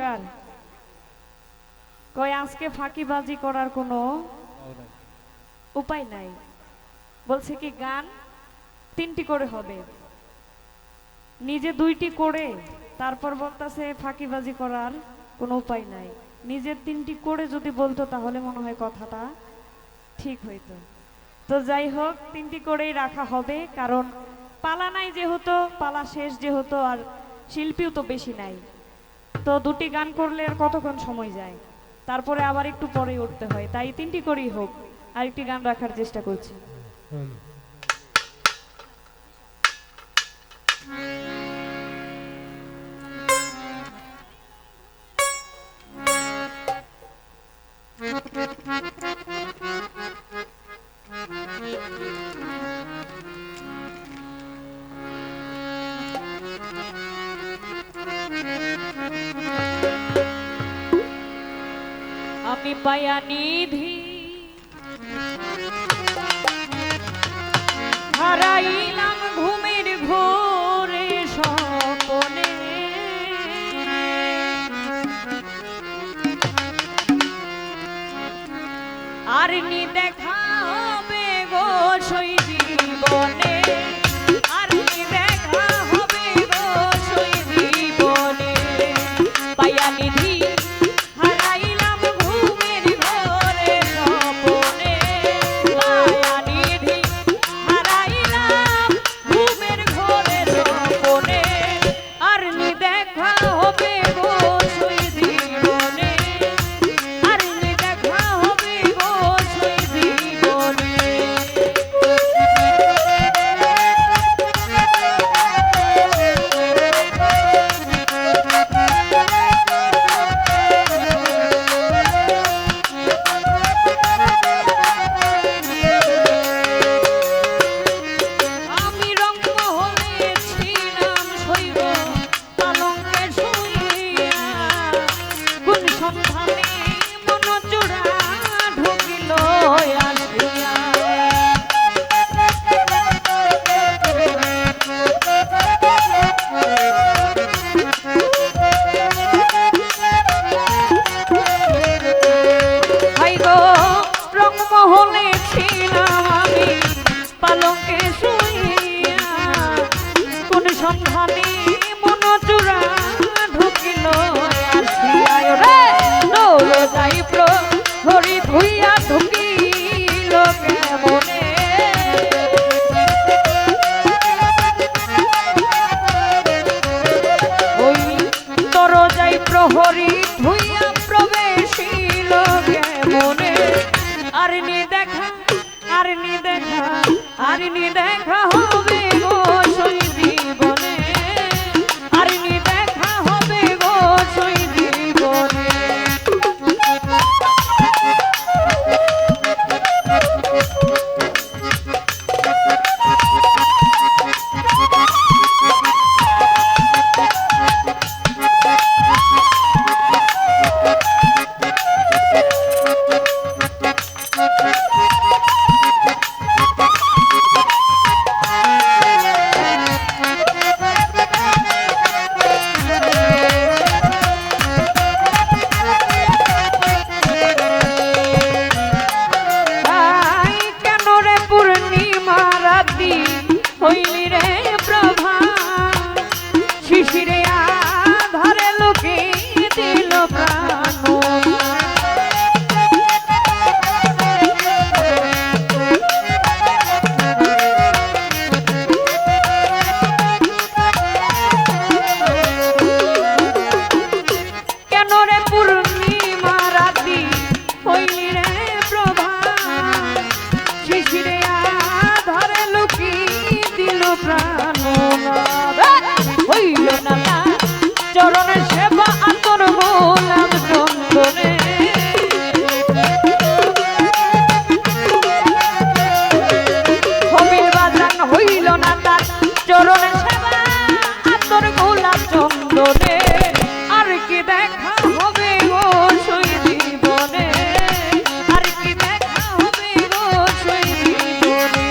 গান কয় আজকে ফাঁকিবাজি করার কোনো উপায় নাই। বলছে কি গান তিনটি করে হবে, নিজে দুইটি করে তারপর বলতেছে ফাঁকিবাজি করার কোনো উপায় নাই। নিজের তিনটি করে যদি বলতো তাহলে মনে হয় কথাটা ঠিক হইতো। তো যাই হোক, তিনটি করেই রাখা হবে, কারণ পালা নাই যেহেতু, পালা শেষ যেহেতু, আর শিল্পীও তো বেশি নাই। তো দুটি গান করলে আর কতক্ষণ সময় যায়, তারপরে আবার একটু পরেই উঠতে হয়, তাই তিনটি করেই হোক। আর একটি গান রাখার চেষ্টা করছি। আমি পায়া নিধি হারাইলাম ঘুমের ঘোরে স্বপনে, আর নি দেখা হবে গো সই জীবনে, আর নি দেখা হবে গো সই জীবনে। পায়া নিধি সন্ধানে মন চূড়া ঢুকিল আসিয়ায় রে দৌড় যাই প্রহরী ধুইয়া ঢুকিল কেমনে। ওই তোর যাই প্রহরী ধুইয়া প্রবেশিল কেমনে। আর নি দেখা, আর নি দেখা, আর নি দেখা হবে গো সই জীবনে, আর নি দেখা হবে গো সই জীবনে। হইলি রে প্রভা শিশিরে আধারে লোকে দিল প্রাণ, কেন রে পূর্ণিমা রাতি হইলি রে প্রভা শিশিরে আধারে লোকে প্রাণ হইল না চরণে সেবা আতর গোলাম চন্দনে। হবিল বাজান হইল না তার চরণে সেবা আতর গোলাম চন্দনে। আর কি দেখা হবে গো সই জীবনে, আর কি দেখা হবে গো সই জীবনে।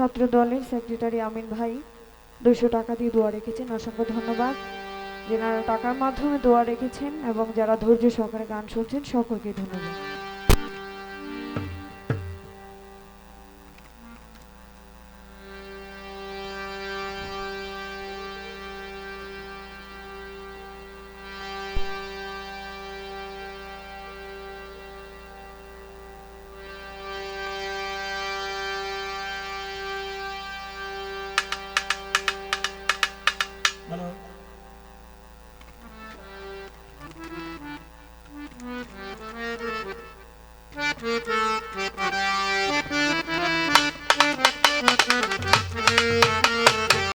ছাত্র দলের সেক্রেটারি আমিন ভাই 200 টাকা দিয়ে দোয়া রেখেছেন, অসংখ্য ধন্যবাদ। যারা টাকার মাধ্যমে দোয়া রেখেছেন এবং যারা ধৈর্য সহকারে গান শুনছেন সকলকে ধন্যবাদ। Hello.